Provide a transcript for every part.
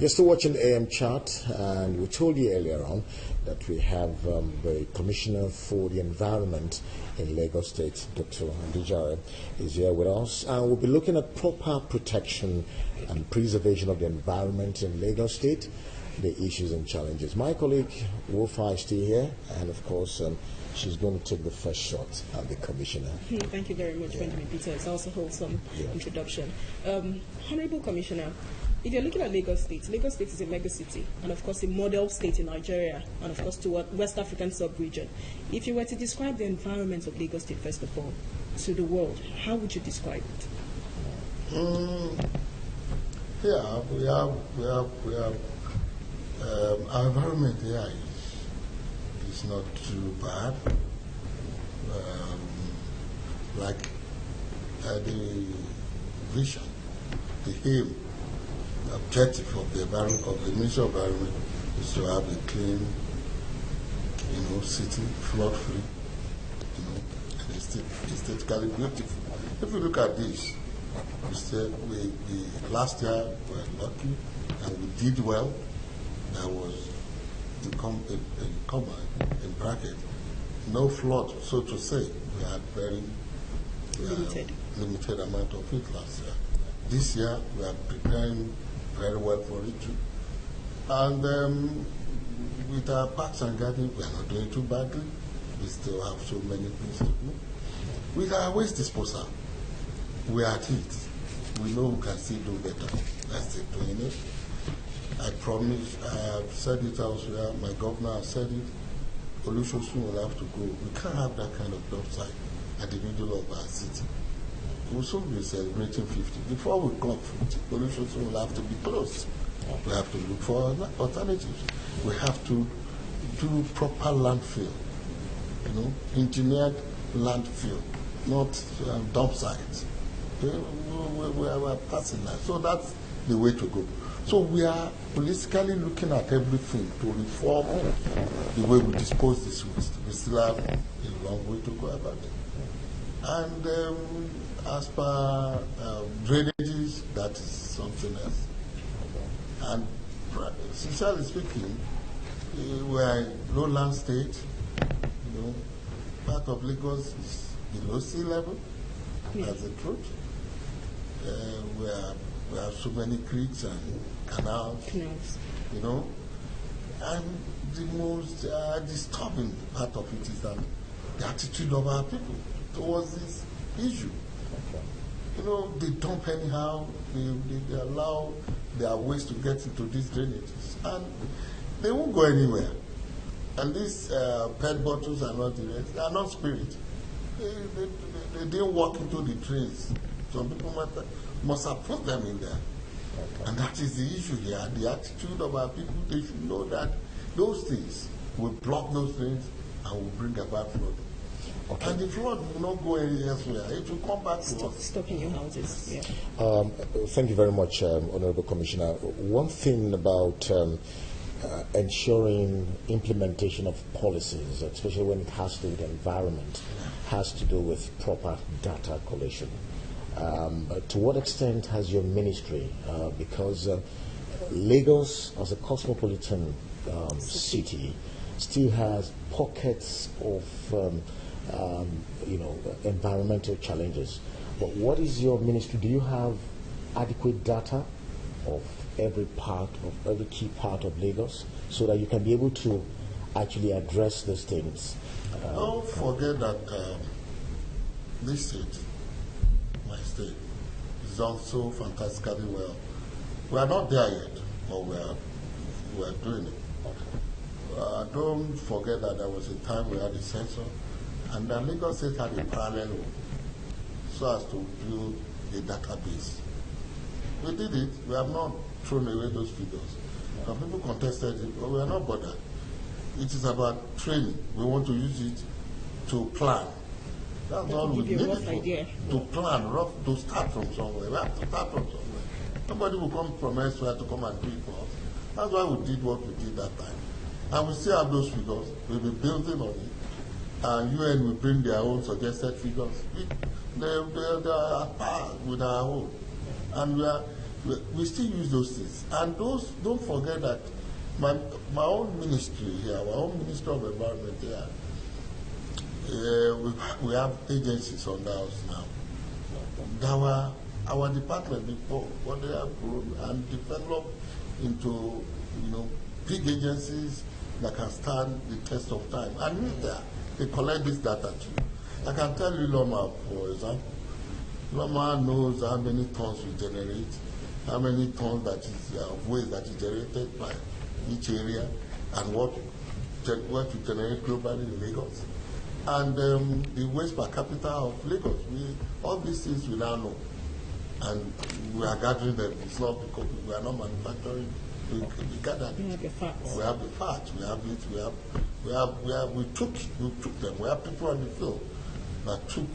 You're still watching AM Chat, and we told you earlier on that we have the Commissioner for the Environment in Lagos State, Dr. Andijare, is here with us. And we'll be looking at proper protection and preservation of the environment in Lagos State, the issues and challenges. My colleague, Wofai, is still here, and of course, she's going to take the first shot at the Commissioner. Thank you very much, Benjamin Peter. It's also a wholesome introduction. Honorable Commissioner, if you're looking at Lagos State is a mega city, and of course a model state in Nigeria, and of course to West African sub-region. If you were to describe the environment of Lagos State, first of all, to the world, how would you describe it? We have our environment here is not too bad. The vision, the aim, the objective of the Ministry of Environment is to have a clean, city, flood-free, and aesthetically beautiful. If you look at this, last year we were lucky and we did well. There was in bracket, no flood, so to say. We had very limited amount of it last year. This year we are preparing very well for it too. And with our parks and gardens, we are not doing too badly. We still have so many things to do. With our waste disposal, we are at it. We know we can still do better. We are still doing it. I promise, I have said it elsewhere, my governor has said it, Olusosun will have to go. We can't have that kind of dump site at the middle of our city. We'll soon be celebrating 50. Before we clock 50, Olusosun will have to be closed. We have to look for alternatives. We have to do proper landfill, engineered landfill, not dump sites. We are passing that. So that's the way to go. So we are politically looking at everything to reform the way we dispose this waste. We still have a long way to go about it. And as per drainages, that is something else. And sincerely speaking, we are a lowland state. Part of Lagos is below sea level. That's the truth. We have so many creeks and canals. And the most disturbing part of it is that the attitude of our people towards this issue. They dump anyhow, they allow their waste to get into these drainages, and they won't go anywhere. And these PET bottles are not they are not spirit. They didn't walk into the drains. Some people must have put them in there. And that is the issue here. The attitude of our people, they should know that those things will block those drains and will bring about flood. Okay. And the flood will not go any elsewhere. It will come back to us. Stop in your houses. Yeah. Thank you very much, Honorable Commissioner. One thing about ensuring implementation of policies, especially when it has to do with the environment, has to do with proper data collation. To what extent has your ministry, because Lagos as a cosmopolitan city still has pockets of environmental challenges, but what is your ministry? Do you have adequate data of every key part of Lagos so that you can be able to actually address these things? Don't forget that this state, my state, is done so fantastically well. We are not there yet, but we are doing it. Don't forget that there was a time we had a sensor, and the Lagos State had a parallel one, so as to build a database. We did it. We have not thrown away those figures. Some people contested it, but we are not bothered. It is about training. We want to use it to plan. That's all we need it for. To plan, to start from somewhere. We have to start from somewhere. Nobody will come from elsewhere to come and do it for us. That's why we did what we did that time. And we still have those figures. We'll be building on it. And UN will bring their own suggested figures. They are par with our own. And we are we still use those things. And those, don't forget that my own ministry here, our own Ministry of Environment here, we have agencies under us now. Our department before, what they have grown and developed into, big agencies that can stand the test of time. And they collect this data too. I can tell you, Loma, for example, Loma knows how many tons we generate, how many tons that is of waste that is generated by each area, and what we generate globally in Lagos, and the waste per capita of Lagos. All these things we now know, and we are gathering them. It's not because we are not manufacturing. We gather it. We have the facts. We have the facts. We have it. We took them. We have people on the field that took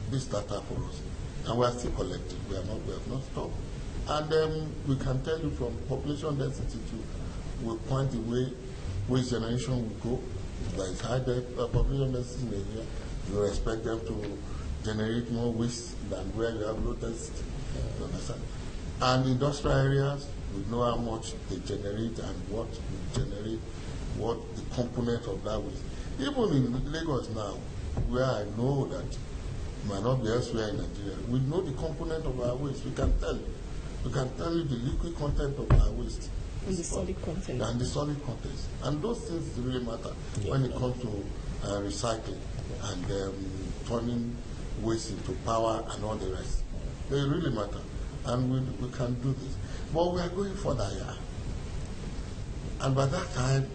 this data for us, and we are still collecting. We have not stopped. And we can tell you from population density to we point the way waste generation will go. There is high population density in the area. You expect them to generate more waste than where you have low density. You understand? And industrial areas, we know how much they generate and what we generate, what the component of that waste. Even in Lagos now, where I know that it might not be elsewhere in Nigeria, we know the component of our waste. We can tell you. We can tell you the liquid content of our waste. And the solid content. And the solid content. And those things really matter when it comes to recycling and turning waste into power and all the rest. They really matter. And we can do this. But we are going further here. And by that time,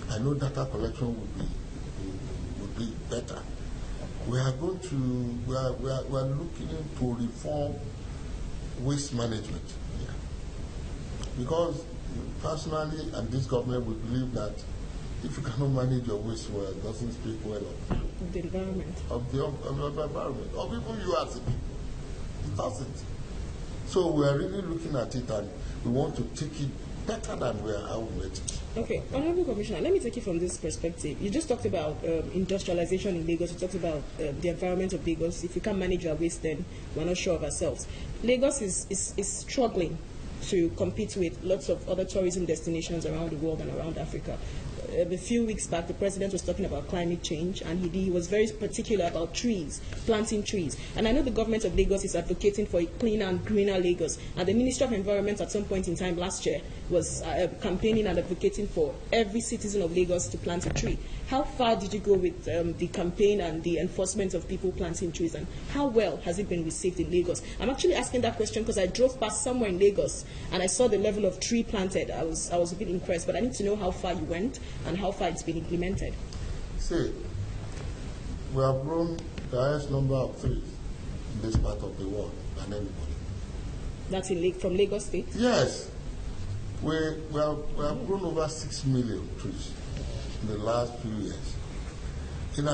I know data collection would be better. We are going to, we are looking to reform waste management here. Because personally, and this government would believe that if you cannot manage your waste well, it doesn't speak well of the environment. Of the environment, of even you as a people. It doesn't. So we are really looking at it, and we want to take it better than how we made it. Okay, Honorable Commissioner, let me take it from this perspective. You just talked about industrialization in Lagos. You talked about the environment of Lagos. If we can't manage our waste, then we're not sure of ourselves. Lagos is struggling to compete with lots of other tourism destinations around the world and around Africa. A few weeks back, the president was talking about climate change, and he was very particular about trees, planting trees. And I know the government of Lagos is advocating for a cleaner and greener Lagos. And the Ministry of Environment at some point in time last year was campaigning and advocating for every citizen of Lagos to plant a tree. How far did you go with the campaign and the enforcement of people planting trees, and how well has it been received in Lagos? I'm actually asking that question because I drove past somewhere in Lagos and I saw the level of tree planted. I was a bit impressed, but I need to know how far you went and how far it's been implemented. See, we have grown the highest number of trees in this part of the world than anybody. That's from Lagos State? Yes. We have grown over 6 million trees in the last few years. In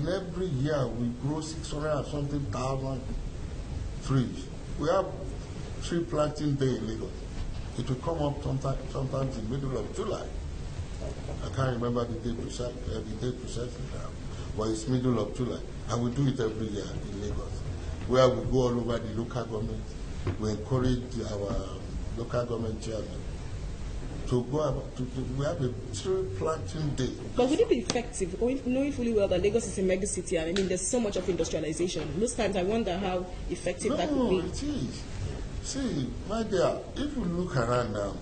every year, we grow 600 and something thousand trees. We have tree planting day in Lagos. It will come up sometimes in the middle of July. I can't remember the day precisely now, but it's middle of July, and we do it every year in Lagos, where we go all over the local government. We encourage our local government chairman to go about we have a tree planting day. But would it be effective, knowing fully well that Lagos is a mega city, and I mean there's so much of industrialization? Most times I wonder how effective that could be. No, it is. See, my dear, if you look around now,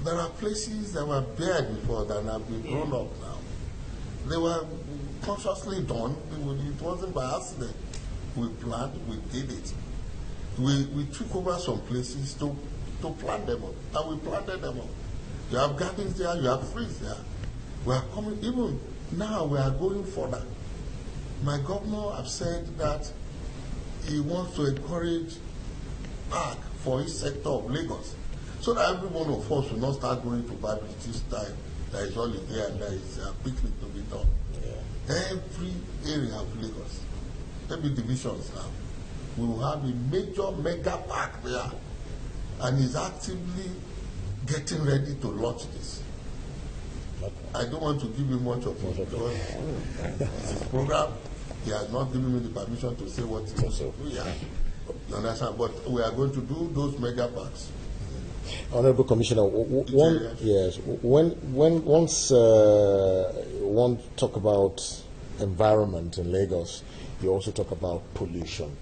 there are places that were bare before that have been grown up now. They were consciously done. It wasn't by accident. We planned, we did it. We took over some places to plant them up, and we planted them up. You have gardens there, you have trees there. We are coming, even now we are going further. My governor has said that he wants to encourage park for each sector of Lagos, so that every one of us will not start going to Bible this time. There is holiday and there is a picnic to be done. Yeah. Every area of Lagos, every divisions now, we will have a major mega park there, and is actively getting ready to launch this. I don't want to give you much of it because it's his program. He has not given me the permission to say what he wants to do. Yeah. You understand? But we are going to do those mega parks. Honorable Commissioner, once one talk about environment in Lagos, you also talk about pollution.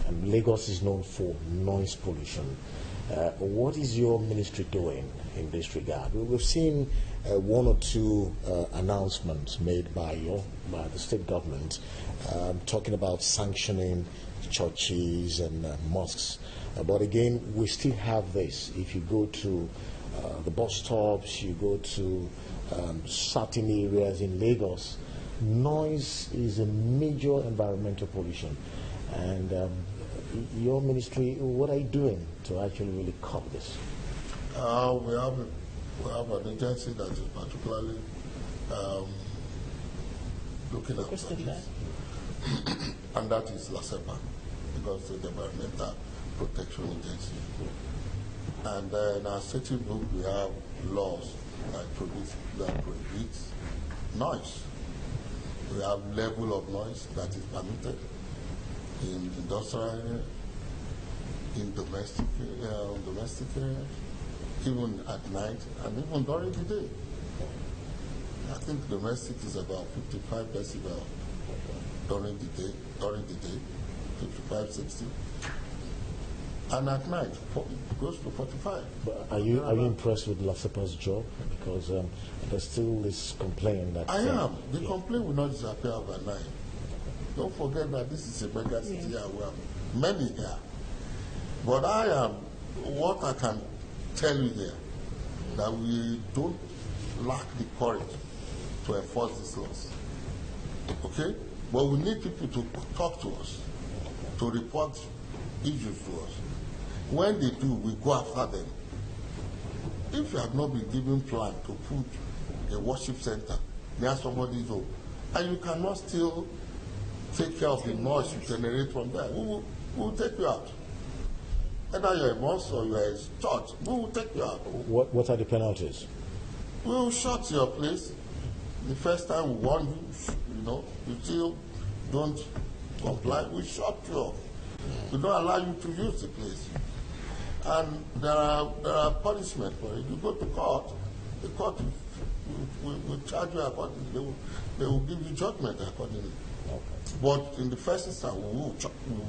And Lagos is known for noise pollution. What is your ministry doing in this regard? We've seen one or two announcements made by the state government talking about sanctioning churches and mosques. But again, we still have this. If you go to the bus stops, you go to certain areas in Lagos, noise is a major environmental pollution. And your ministry, what are you doing to actually really curb this? We have an agency that is particularly looking at this, and that is LASEPA, because it's the Environmental Protection Agency. And in our statute book, we have laws that prohibit noise. We have level of noise that is permitted in industrial area, in domestic areas, even at night, and even during the day. I think domestic is about 55 decibel during the day, 55, 60. And at night, it goes to 45. But are you impressed with LASEPA's job? Because there's still this complaint that... I am. The complaint will not disappear overnight. Don't forget that this is a mega city here. We have many here. But what I can tell you here, that we don't lack the courage to enforce these laws. Okay? But we need people to talk to us, to report issues to us. When they do, we go after them. If you have not been given plan to put a worship center near somebody's home, and you cannot still take care of the noise you generate from there, we will take you out. Either you're a mosque or you're a church, we will take you out. What are the penalties? We will shut your place. The first time we warn you, you still don't comply, we shut you off. We don't allow you to use the place. And there are punishments for it. You go to court, the court will charge you accordingly. They will give you judgment accordingly. Okay. But in the first instance, we will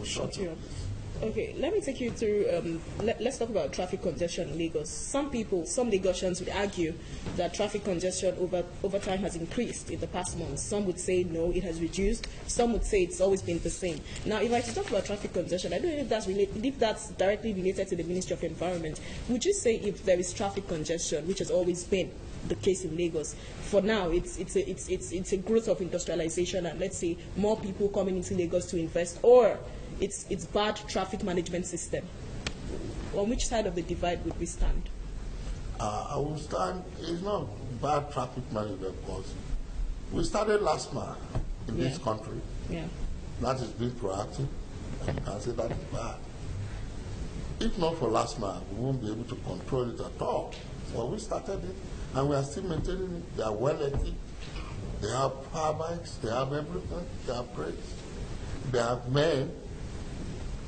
shut your place. Okay, let me take you through, let's talk about traffic congestion in Lagos. Some Lagosians would argue that traffic congestion over time has increased in the past months. Some would say no, it has reduced. Some would say it's always been the same. Now, if I talk about traffic congestion, I don't know if that's directly related to the Ministry of Environment. Would you say if there is traffic congestion, which has always been the case in Lagos, for now it's a growth of industrialization and let's say more people coming into Lagos to invest, or it's bad traffic management system? On which side of the divide would we stand? I will stand, it's not bad traffic management, because we started last month in this country. Yeah. That is being proactive, and you can say that is bad. If not for last month, we won't be able to control it at all. So we started it, and we are still maintaining it. They are well equipped. They have power bikes, they have everything, they have brakes, they have men.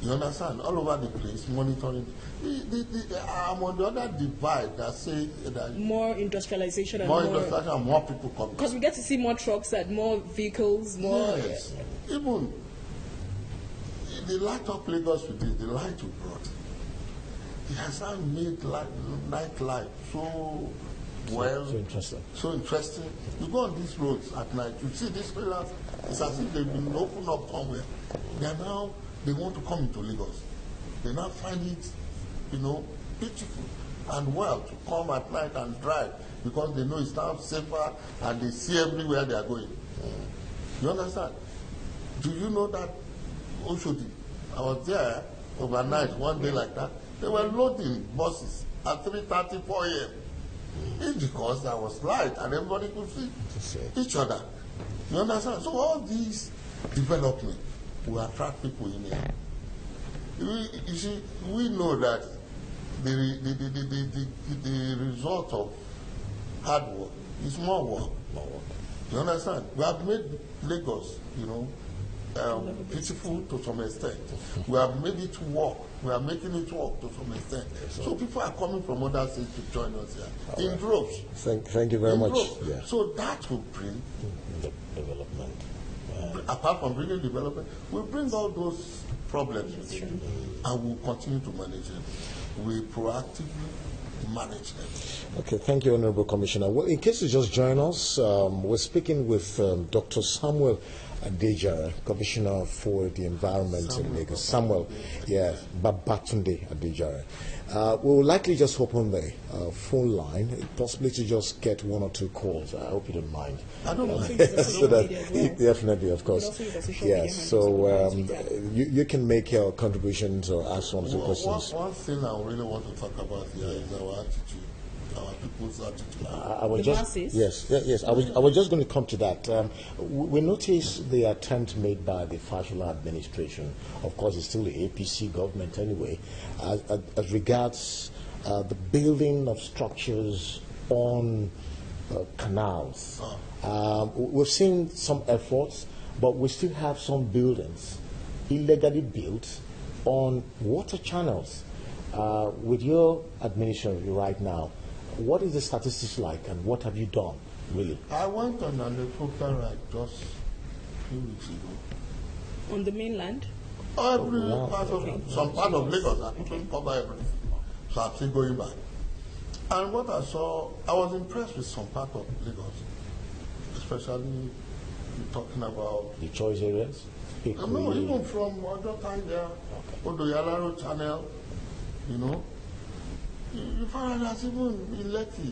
You understand? All over the place, monitoring. I'm on the other divide that say that more industrialization and more people coming. Because we get to see more trucks and more vehicles, more. Yes. Even the light up Lagos with the light we brought. It has now made nightlife so well. So interesting. So interesting. You go on these roads at night, you see these trailers. It's as if they've been opened up somewhere. They want to come into Lagos. They now find it, beautiful and well to come at night and drive, because they know it's now safer and they see everywhere they are going. You understand? Do you know that Oshodi, I was there overnight one day like that, they were loading buses at 3:30, 4 a.m. It's because there was light and everybody could see each other. You understand? So all these development will attract people in here. You see, we know that the result of hard work is more work. You understand? We have made Lagos, beautiful to some extent. We have made it work. We are making it work to some extent. So people are coming from other states to join us here in droves. Thank you very much. Yeah. So that will bring development. Apart from bringing development, we bring all those problems with it, and we'll continue to manage them. We proactively manage them. Okay, thank you, Honorable Commissioner. Well, in case you just join us, we're speaking with Dr. Samuel Adejare, Commissioner for the Environment in Lagos. Samuel, yeah, Babatunde Adejare. We will likely just open the phone line, possibly to just get one or two calls. I hope you don't mind. I don't mind. So that, definitely, of course. Yes, so you can make your contributions or ask one or two questions. One thing I really want to talk about here is our attitude. Our people's attitude. I was just going to come to that. We noticed the attempt made by the Fashola administration. Of course, it's still the APC government anyway, as regards the building of structures on canals. We've seen some efforts, but we still have some buildings illegally built on water channels. With your administration right now, what is the statistics like, and what have you done, really? I went on an helicopter ride just a few weeks ago. On the mainland? Every part of some part of Lagos. I couldn't cover everything, so I'm still going back. And what I saw, I was impressed with some part of Lagos, especially talking about the choice areas. No, even from other time there, Odoyalaro Channel, you know. You find that even in Lekki,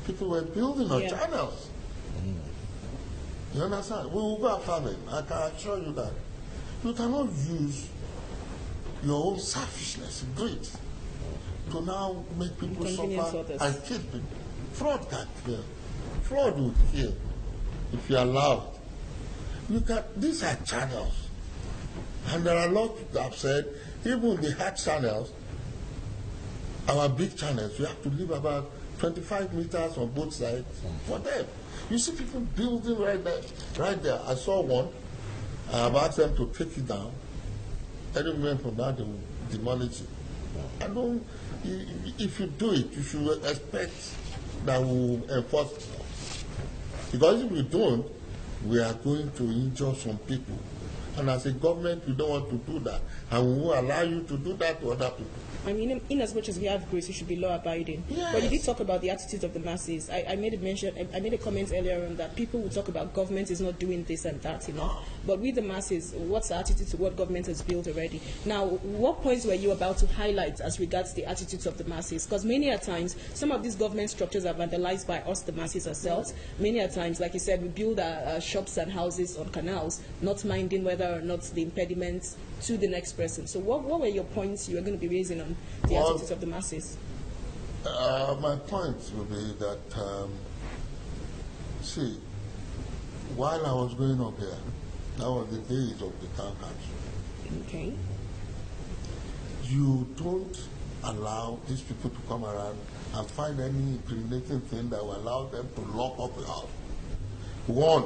people were building on channels. You understand? We will go after them. I can assure you that. You cannot use your own selfishness, greed, to now make people suffer and kill people. Fraud can kill. Fraud will kill if you allow it. These are channels. And there are a lot that have said, even the hard channels, our big channels, we have to leave about 25 meters on both sides for them. You see people building right there. I saw one. I have asked them to take it down. Any moment from that, they will demolish it. If you do it, you should expect that we will enforce it. Because if we don't, we are going to injure some people. And as a government, we don't want to do that. And we will allow you to do that to other people. I mean, in as much as we have grace, it should be law-abiding. Yes. But you did talk about the attitude of the masses. I made a comment earlier on that people will talk about government is not doing this and that, you know. But with the masses, what's the attitude to what government has built already? Now, what points were you about to highlight as regards the attitudes of the masses? Because many a times, some of these government structures are vandalized by us, the masses ourselves. Many a times, like you said, we build our shops and houses on canals, not minding whether or not the impediments to the next person. So what were your points you were going to be raising on the attitudes of the masses? My points will be that, see, while I was going up there, that was the days of the town council. Okay. You don't allow these people to come around and find any incriminating thing that will allow them to lock up your house. One,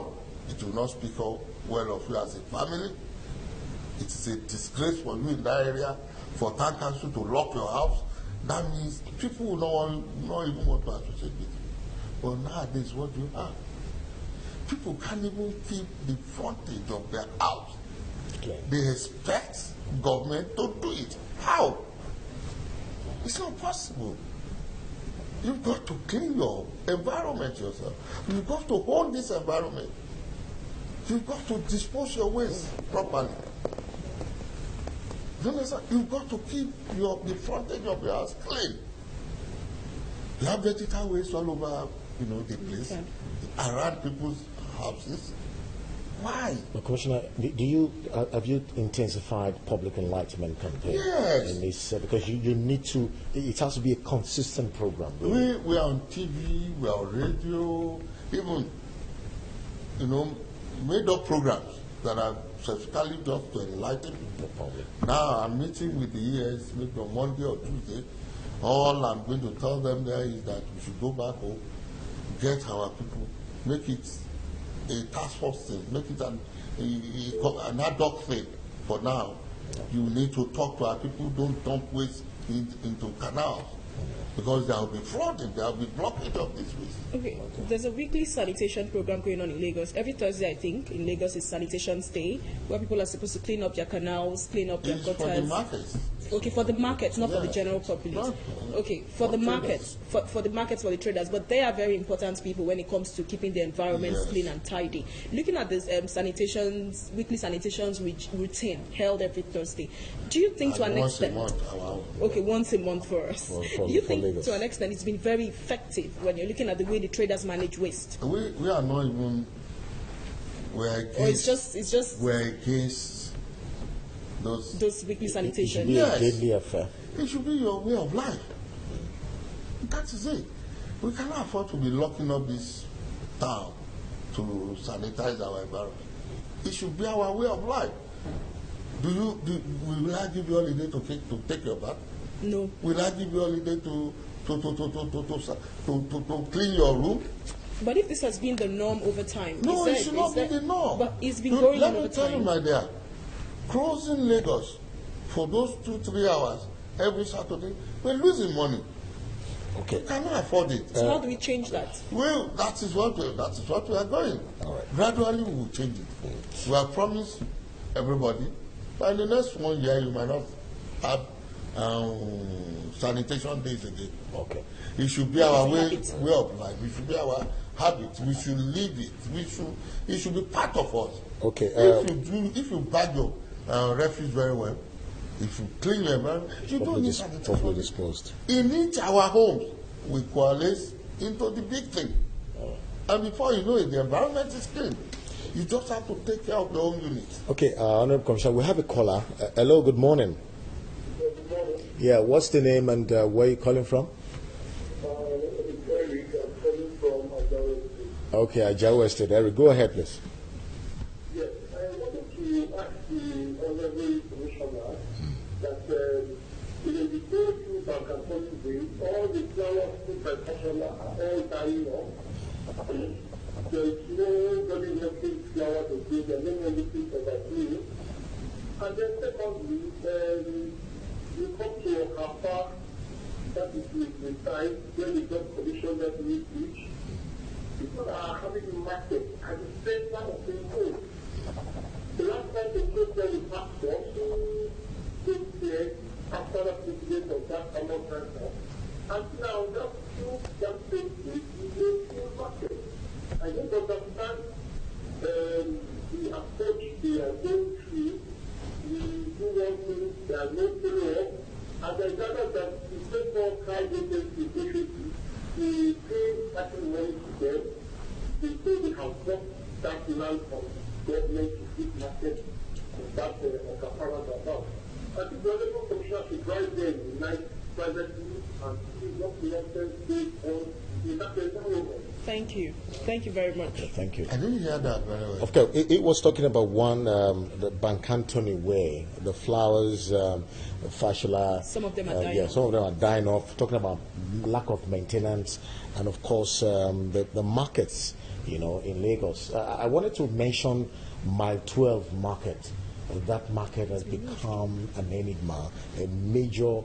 it will not speak well of you as a family. It is a disgrace for you in that area for town council to lock your house. That means people will not even want to associate with you. But nowadays, what do you have? People can't even keep the frontage of their house. Okay. They expect government to do it. How? It's not possible. You've got to clean your environment yourself. You've got to own this environment. You've got to dispose your waste properly. You understand? You've got to keep the frontage of your house clean. You have vegetal waste all over, the place, around people's houses. Why? Well, Commissioner, have you intensified public enlightenment campaign? Yes. In this, because you need to. It has to be a consistent program. Really. We are on TV, we are on radio, even made up programs that are specifically just to enlighten the public. Now I'm meeting with the ES maybe on Monday or Tuesday. All I'm going to tell them there is that we should go back home, get our people, make it a task force thing, make it an ad hoc thing. For now, you need to talk to our people. Don't dump waste into canals, because there will be flooding, there will be blockage of this waste. Okay, there's a weekly sanitation program going on in Lagos. Every Thursday, I think, in Lagos is Sanitation Day, where people are supposed to clean up their canals, clean up their gutters. For the markets. Okay, for the markets, not for the general populace. Okay, for the markets, for the markets, for the traders, but they are very important people when it comes to keeping the environment clean and tidy. Looking at this weekly sanitations routine held every Thursday, do you think to an extent? Once a month. Okay, once a month for us. Do you think Lagos, to an extent, it's been very effective when you're looking at the way the traders manage waste? We are not even. Or it's just. We're against those weekly sanitation. It should be your way of life. That is it. We cannot afford to be locking up this town to sanitize our environment. It should be our way of life. Will I give you holiday to take your bath? No. Will I give you holiday to clean your room? But if this has been the norm over time, no, it should not be the norm. But it's been going on over time. Let me tell you, my dear, closing Lagos for those 2-3 hours every Saturday, we're losing money. Okay, we cannot afford it. So how do we change that? Well, that is what we are going. All right. Gradually, we will change it. We have promised everybody by the next 1 year you might not have sanitation days again. Okay. It should be our way of life. It should be our habit. We should live it. It should be part of us. Okay. If you bag your refuse very well, if you clean your environment, you don't need sanitation. Properly disposed. In each our homes, we coalesce into the big thing. And before you know it, the environment is clean. You just have to take care of your own unit. Okay, Honorable Commissioner, we have a caller. Hello, good morning. Good morning. Yeah, what's the name and where are you calling from? It's Eric. I'm calling from Ajawa State. Okay, Ajawa State. Eric, go ahead, please. Yes, I wanted to ask the Honorable Commissioner that in the detailed food and campaign all the flowers put by Fashola are all dying off. There is no very healthy flower to do, there are no medicine for that too. And then secondly, you come to Hapa, that is the time when the job commission that we teach. People are having a market at the center of the road. The last time they took them with passport, 6 years after the president of that common transport, and now just 2 young places in the market. I don't understand the approach they are going through. We do one thing, they are no follow-up, and I gather that the so-called crime agency basically, they pay certain money to them, they say they have got that land from government to keep market that Okapara about. I think the Honorable Commissioner should drive there in the night privately and see what nonsense goes on in that environment. Thank you. Thank you very much. Thank you. I didn't hear that very well. Okay, it was talking about one, the Bankantoni way, the flowers, fasciola. Some of them are dying off. Some of them are dying off. Talking about lack of maintenance, and of course the markets, in Lagos. I wanted to mention Mile 12 market. That market has become an enigma, a major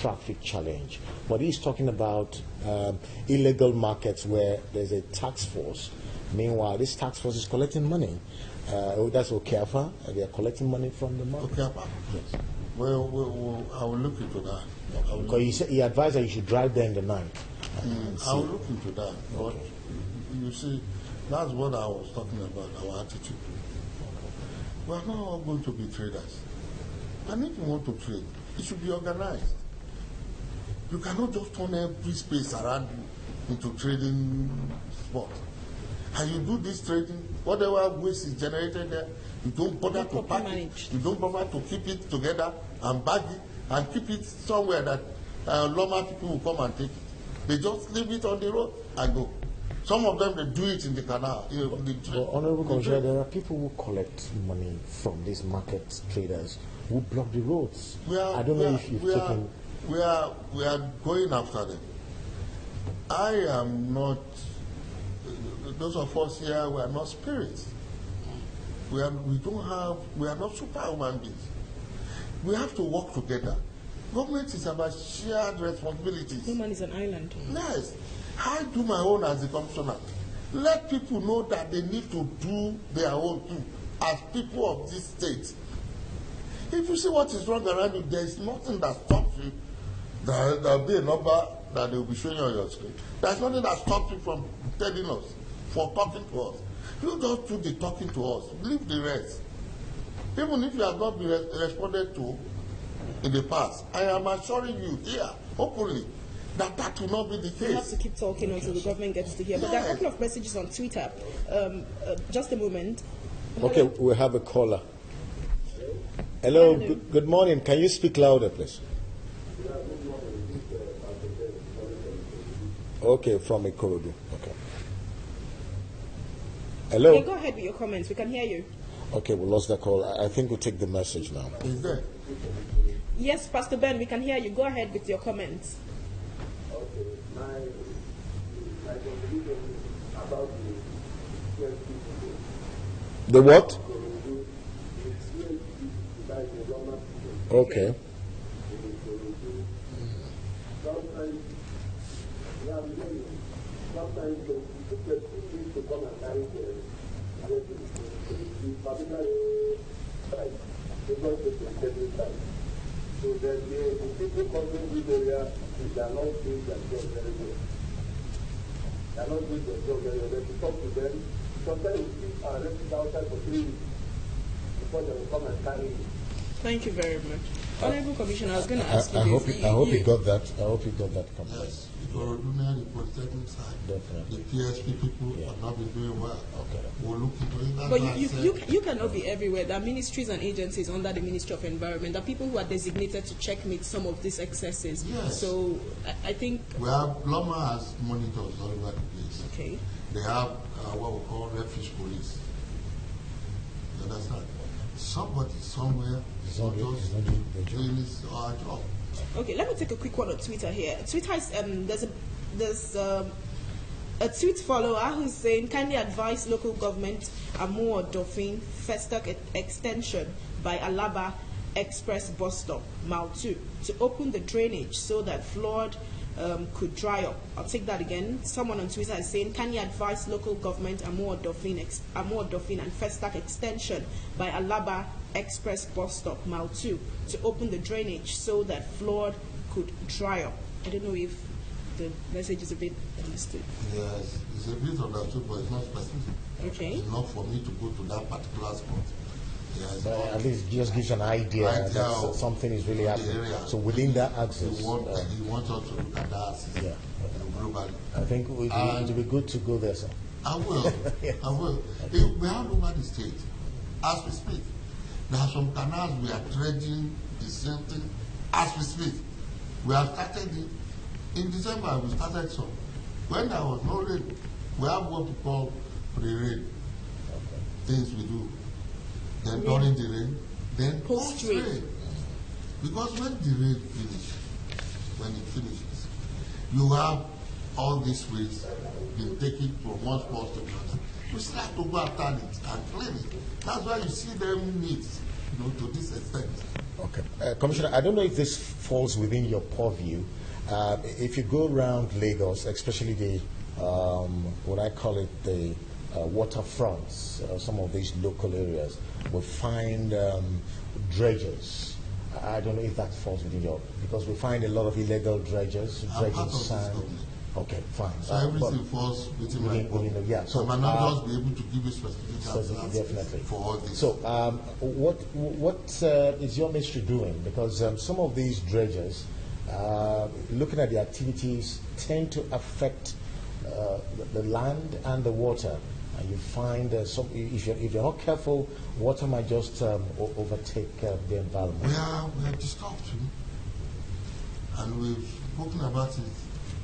traffic challenge. But he's talking about illegal markets where there's a task force. Meanwhile, this task force is collecting money. That's Okafa. They are collecting money from the market. Okafa? Yes. Well, I will look into that. Because he advised that you should drive there in the night. I will look into that. But you see, that's what I was talking about, our attitude. We are not all going to be traders. And if you want to trade, it should be organized. You cannot just turn every space around you into trading spot. And you do this trading, whatever waste is generated there, you don't bother to pack it. You don't bother to keep it together and bag it and keep it somewhere that normal people will come and take it. They just leave it on the road and go. Some of them, they do it in the canal. Honorable Commissioner, there are people who collect money from these market traders who block the roads. I don't know if you've taken... We are going after them. I am not those of us here, we are not spirits. We are not superhuman beings. We have to work together. Government is about shared responsibilities. No man is an island. Yes. I do my own as a commissioner. Let people know that they need to do their own too, as people of this state. If you see what is wrong around you, there is nothing that stops you. There will be a number that they will be showing you on your screen. There is nothing that stops you from telling us, for talking to us. You just do the talking to us. Leave the rest. Even if you have not been responded to in the past, I am assuring you here, openly, that will not be the case. We have to keep talking until the government gets to hear. But there are a couple of messages on Twitter. Just a moment. Okay, we have a caller. Hello, good morning. Can you speak louder, please? Okay, from Ikorodu. Okay. Hello. Okay, go ahead with your comments. We can hear you. Okay, we lost the call. I think we'll take the message now. Is there? Yes, Pastor Ben, we can hear you. Go ahead with your comments. Okay, my contribution about The what? Okay. Sometimes the people to come and carry so the people covering this area, they are not doing their job very well. They are not doing their job very well. When you talk to them, sometimes you keep arrested outside for 3 weeks before they will come and carry you. Thank you very much. Honorable Commissioner, I was going to ask you I hope this. you got that. I hope you got that comment. Yes. The Polytechnic side. Definitely. The PSP people have not been doing well. Okay. We'll look into it. That's But why I said, you cannot be everywhere. There are ministries and agencies under the Ministry of Environment. There are people who are designated to checkmate some of these excesses. Yes. So I think. we have Loma has monitors all over the place. Okay. They have what we call refuge police. You understand? Somebody somewhere is not just doing his or her job. Okay, let me take a quick one on Twitter here. Twitter is there's a tweet follower who's saying, kindly advise local government Amur Dauphin Festac extension by Alaba Express bus stop, Mile 2, to open the drainage so that flood could dry up. I'll take that again. Someone on Twitter is saying, can you advise local government Amur Dauphin and Festac extension by Alaba Express bus stop, Mile 2, to open the drainage so that flood could dry up? I don't know if the message is a bit understood. Yes, it's a bit understood, but it's not specific. Okay. It's not for me to go to that particular spot. Yes, But at least just gives an idea that something is really happening. So within that axis, he wants us to look at that axis globally. I think it would be good to go there, sir. I will. Yes. I will. We have over the state, as we speak. There are some canals we are dredging the same thing as we speak. We have started it. In December, we started some. When there was no rain, we have what we call pre-rain things we do. Then during the rain, then post-rain. Because when the rain finishes, you have all these ways being taken from one spot to another. You still have to go after it and clean it. That's why you see them meet, to this extent. Okay. Commissioner, I don't know if this falls within your purview. If you go around Lagos, especially the, what I call it, the waterfronts, some of these local areas, we find dredgers. I don't know if that falls within your, because we find a lot of illegal dredgers, dredging sand. Okay, fine. So everything falls within my purview. Yeah. So I might not just be able to give you specific answers definitely for all this. So what is your ministry doing? Because some of these dredgers, looking at the activities, tend to affect the land and the water. And you find if you're not careful, water might just overtake the environment. We are disturbed, and we've spoken about it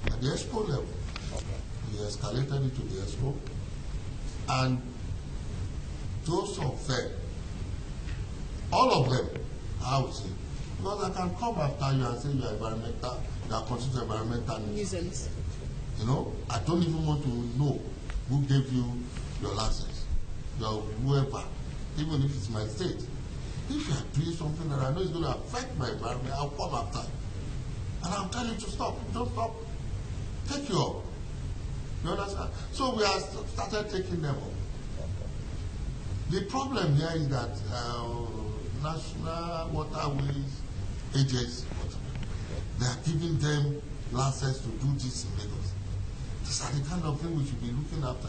at the expo level. Okay. We escalated it to the expo, and those of them, all of them, I would say, because I can come after you and say you are environmental, you are considered environmental nuisance. I don't even want to know who gave you your license, your whoever, even if it's my state. If you are doing something that I know is going to affect my environment, I'll come after you. And I'll tell you to stop. Don't stop. Take you up. You understand? So we have started taking them up. The problem here is that National Waterways Agency, they are giving them license to do this in Lagos. These are the kind of thing we should be looking after.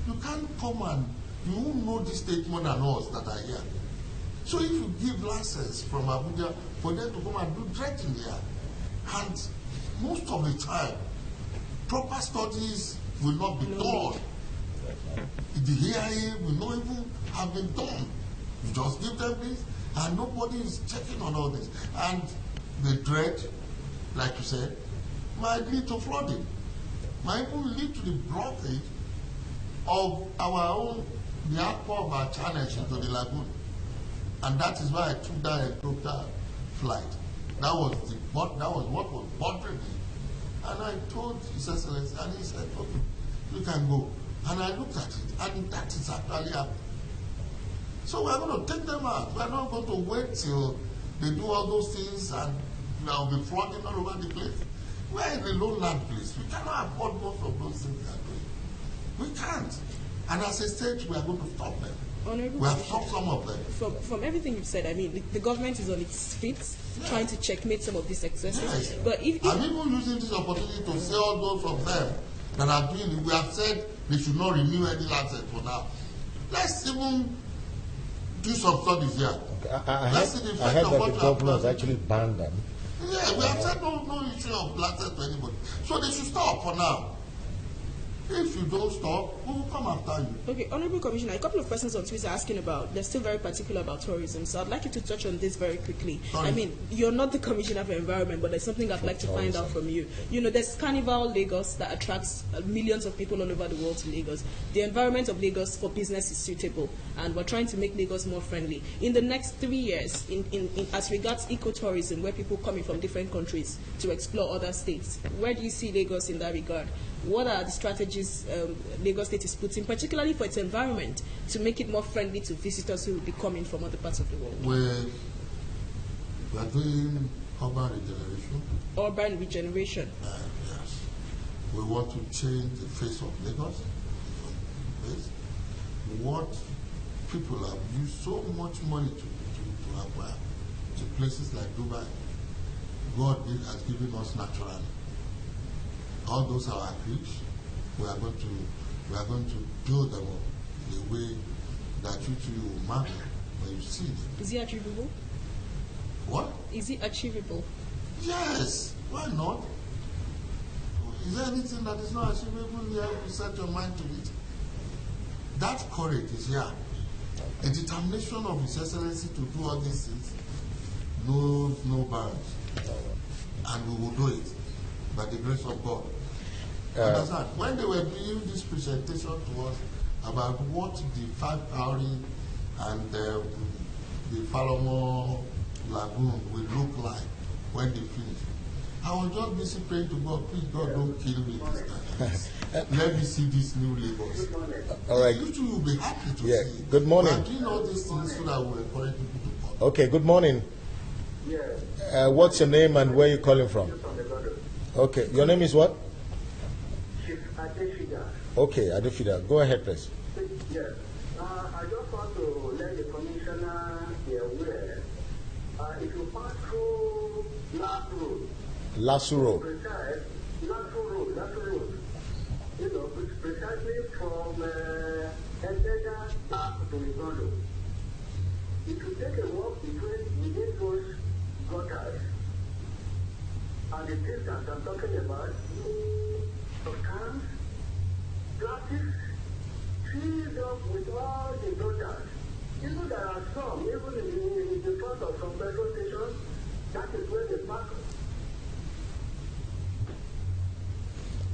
You can't come and you won't know this state more than us that are here. So if you give license from Abuja for them to come and do dredging here, and most of the time, proper studies will not be done. The hearing will not even have been done. You just give them this, and nobody is checking on all this. And the dredge, like you said, might lead to flooding, might even lead to the blockage of our own, the outpour of our channels into the lagoon. And that is why I took that helicopter flight. That was what was bothering me. And I told His Excellency, and he said, okay, you can go. And I looked at it, and that is actually happening. So we're going to take them out. We're not going to wait till they do all those things and there will be flooding all over the place. We're in a lowland place. We cannot afford most of those things they are doing. We can't. And as a state, we are going to stop them. We have stopped some of them. From everything you've said, I mean, the government is on its feet, trying to checkmate some of these excesses. Yes. But if I'm even using this opportunity to say all those of them that are doing it. We have said they should not renew any license for now. Let's even do some studies here. Okay. I heard that the governor has actually banned them. Yeah, we have said no issue of license to anybody. So they should stop for now. If you don't stop, we will come after you. Okay, Honorable Commissioner, a couple of persons on Twitter asking about, they're still very particular about tourism, so I'd like you to touch on this very quickly. Sorry. I mean, you're not the Commissioner for Environment, but there's something I'd like to find out from you. You know, there's Carnival Lagos that attracts millions of people all over the world to Lagos. The environment of Lagos for business is suitable, and we're trying to make Lagos more friendly. In the next 3 years, as regards ecotourism, where people coming from different countries to explore other states, where do you see Lagos in that regard? What are the strategies Lagos State is putting, particularly for its environment, to make it more friendly to visitors who will be coming from other parts of the world? We are doing urban regeneration. Urban regeneration. Yes. We want to change the face of Lagos. What people have used so much money to acquire, to places like Dubai, God has given us naturally. All those are our creeks. We are going to build them up in a way that you will marvel when you see them. Is it achievable? What? Is it achievable? Yes. Why not? Is there anything that is not achievable here if you set your mind to it? That courage is here. The determination of His Excellency to do all these things knows no bounds. And we will do it by the grace of God. Understand? When they were doing this presentation to us about what the 5 Cowrie and the Falomo Lagoon will look like when they finish, I was just busy praying to God, please God, don't kill me this time. Let me see this new Lagos. All right. You two will be happy to see it. Good morning. We are doing all these things so that we will encourage people to come. Okay, good morning. Yes. What's your name and where are you calling from? Okay, your name is what? Chief Adefida. Okay, Adefida. Go ahead, please. Yes. I just want to let the commissioner be aware. If you pass through Last Road. Lasso Road. Precise, Lasso Road. You know, precisely from Edega back to Igodo. If you take a walk within those gutters, and the distance I'm talking about, of cans, plastics, filled up with all the gutters. Even there are some, even in the front of some petrol stations, that is where they park.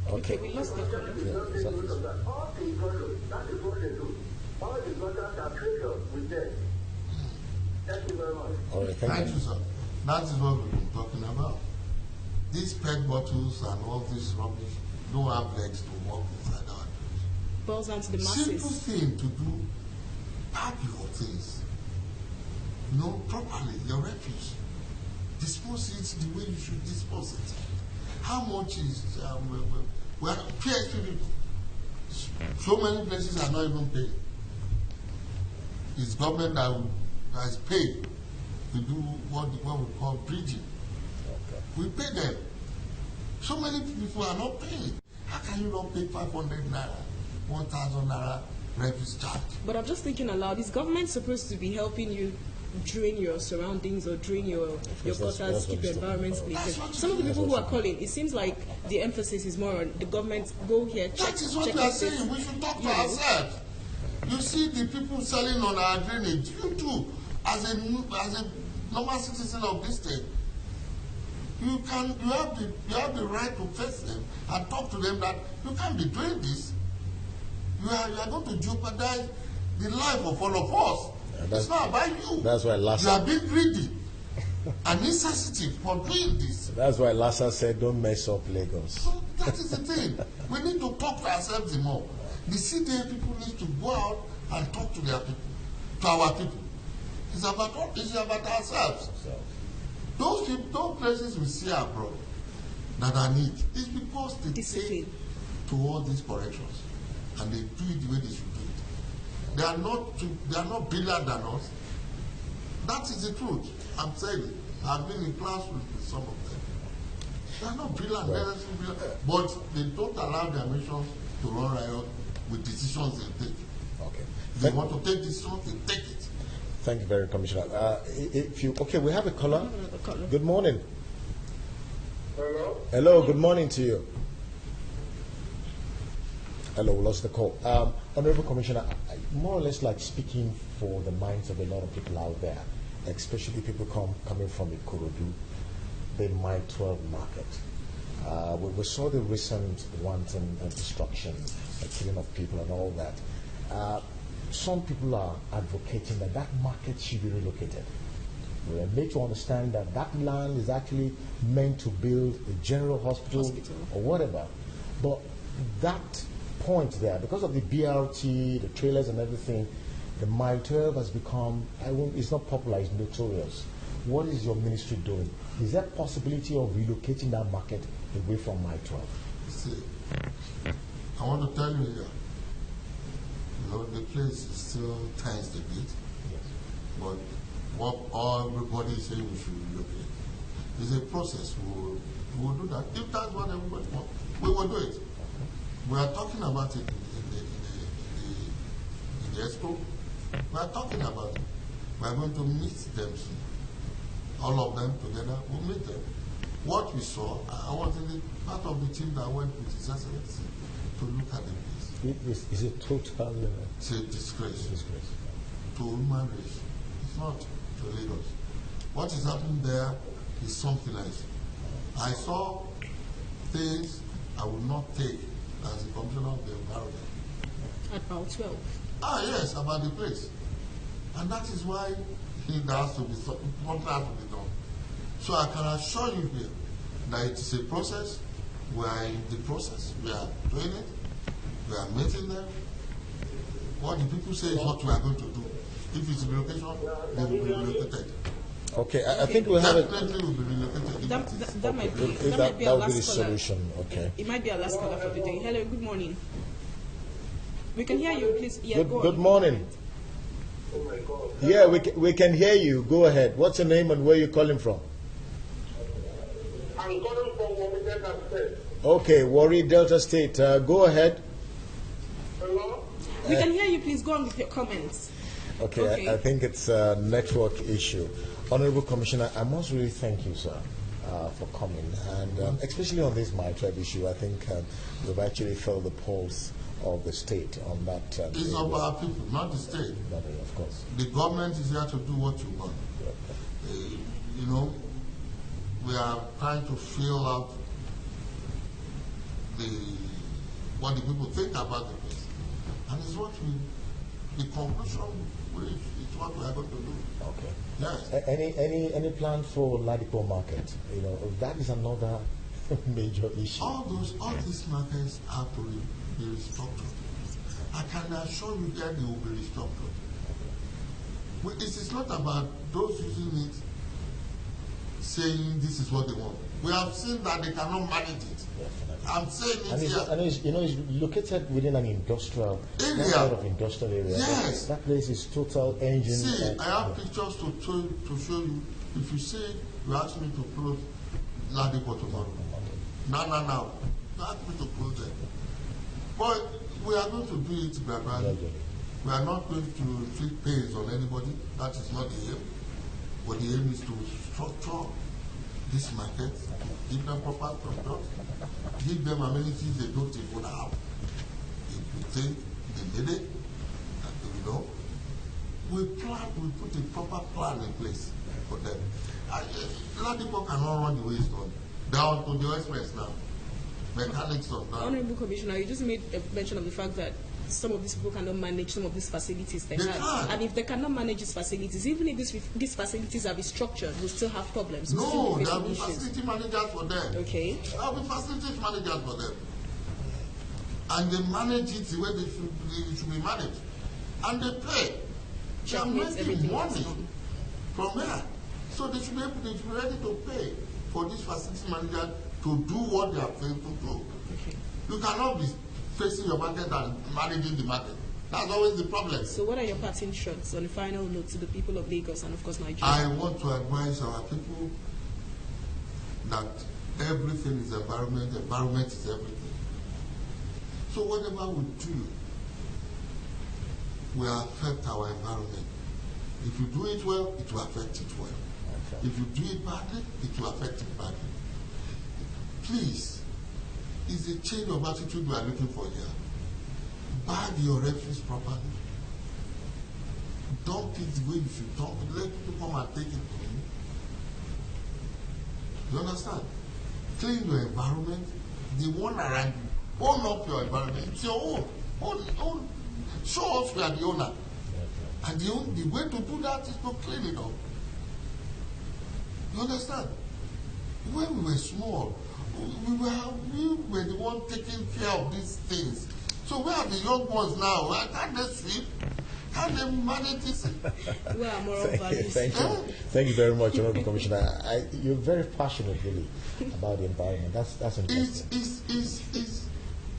Okay, we lost the call. All the gutters, that is what they do. All the gutters are filled up with them. Thank you very much. All right, Thank you, sir. That is what we've been talking about. These PET bottles and all this rubbish don't have legs to walk inside our trees. boils down to the masses. Simple thing to do, pack your things, properly, your refuse. Dispose it the way you should dispose it. How much is, PSP people, so many places are not even paying. It's government that is paid to do what we call bridging. Okay. We pay them. So many people are not paying. How can you not pay 500 naira, 1,000 naira refuse charge? But I'm just thinking aloud, is government supposed to be helping you drain your surroundings or drain your gutters, keep your environment clean? Some of the people who are calling, it seems like the emphasis is more on the government, go here, check. That is what we are saying. We should talk to ourselves. You see the people selling on our drainage, you too, as a normal citizen of this state, you have the right to face them and talk to them that you can't be doing this. You are going to jeopardize the life of all of us. It's not about you. That's why you are being greedy and insensitive for doing this. That's why Lassa said, don't mess up Lagos. So that is the thing. We need to talk to ourselves more. The CDA people need to go out and talk to their people, to our people. It's about ourselves. Those places we see abroad that are need is because they take to all these corrections and they do it the way they should do it. They are not brilliant than us. That is the truth. I'm saying it. I've been in class with some of them. They are not brilliant, but they don't allow their nations to run riot with decisions they take. Okay. If they want to take decisions, they take it. Thank you very much, Commissioner. We have a caller. Good morning. Hello? Hello, good morning to you. Hello, we lost the call. Honorable Commissioner, more or less like speaking for the minds of a lot of people out there, especially people coming from Ikorodu, the Mile 12 market. We saw the recent wanton destruction, killing of people and all that. Some people are advocating that that market should be relocated. We are made to understand that that land is actually meant to build a general hospital or whatever. But that point there, because of the BRT, the trailers and everything, the Mile 12 has become, it's not popular, it's notorious. What is your ministry doing? Is there possibility of relocating that market away from Mile 12? See, I want to tell you here, the place is still tensed a bit, but what everybody is saying we should relocate. It's a process. We will do that. If that's what everybody wants, we will do it. We are talking about it in the expo. We are talking about it. We are going to meet them soon. All of them together, we'll meet them. What we saw, I was in part of the team that went with His Excellency to look at the place. Is it total? It's a disgrace. To human race. It's not to Lagos. What is happening there is something else. I saw things I would not take as a commissioner of the environment. About 12. Yes, about the place. And that is why something has to be done. So I can assure you here that it is a process. We are in the process. We are doing it. We are meeting them. What the people say is what we are going to do. If it's relocation, they will be relocated. Okay, I think we'll have Definitely will be relocated. That might be that our will be the last caller. solution. Okay. It might be our last caller for the day. Hello, good morning. We can hear you, please. Yeah, Good morning. Oh my God. Yeah, we can hear you. Go ahead. What's your name and where you calling from? I'm calling from Delta State. Okay, Warri, Delta State. Go ahead. Hello? We can hear you. Please go on with your comments. Okay. I think it's a network issue. Honorable Commissioner, I must really thank you, sir, for coming. And especially on this Mile 12 issue, I think we've actually felt the pulse of the state on that. It's of our people, not the state. Of course. The government is here to do what you want. We are trying to fill out what the people think about the place. And it's what the conclusion is what we are going to do. Okay. Yes. Any plan for Ladipo market? That is another major issue. All these markets have to be restructured. I can assure you that they will be restructured. It is not about those using it saying this is what they want. We have seen that they cannot manage it. I'm saying it here. And it's located within an industrial area. Kind of industrial area. Yes. That place is total engine. See, I have pictures to show you. If you say you ask me to close Ladipo tomorrow. No. You ask me to close it. But we are going to do it gradually. We are not going to inflict pains on anybody. That is not the aim. But the aim is to structure this market, give them proper products, give them amenities they don't even have. If you think they need it, we put a proper plan in place for them. A lot of people cannot run the way it's done. Down to the express now. Mechanics of that. Honorable Commissioner, you just made a mention of the fact that some of these people cannot manage some of these facilities they have. And if they cannot manage these facilities, even if these facilities are restructured, we'll still have problems. No, there will be facility managers for them. Okay. There will be facility managers for them. And they manage it the way they should be managed. And they pay. They are making money from there. So they should be ready to pay for this facility manager to do what they are paid to do. Okay. You cannot be facing your market and managing the market. That's always the problem. So what are your parting shots on the final note to the people of Lagos and of course Nigeria? I want to advise our people that everything is environment is everything. So whatever we do will affect our environment. If you do it well, it will affect it well. Okay. If you do it badly, it will affect it badly. Please, it's a change of attitude we are looking for here. Bag your refuse properly. Dump it the way you should dump it. Let people come and take it from you. You understand? Clean your environment. The one around you. Own up your environment. It's your own. Own. Show us we are the owner. And the way to do that is to clean it up. You understand? When we were small, we were the one taking care of these things. So where are the young ones now? Can't they sleep? Can't they manage this? Well, moral values. Thank you very much, Honorable Commissioner. You're very passionate, really, about the environment. That's interesting.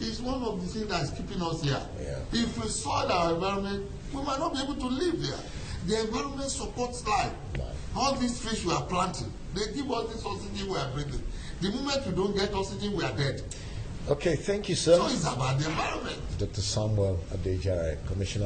It's one of the things that's keeping us here. Yeah. If we soil our environment, we might not be able to live there. The environment supports life. All these fish we are planting, they give us this oxygen we are breathing. The moment we don't get oxygen, we are dead. Okay, thank you, sir. So it's about the environment. Dr. Samuel Adejare, Commissioner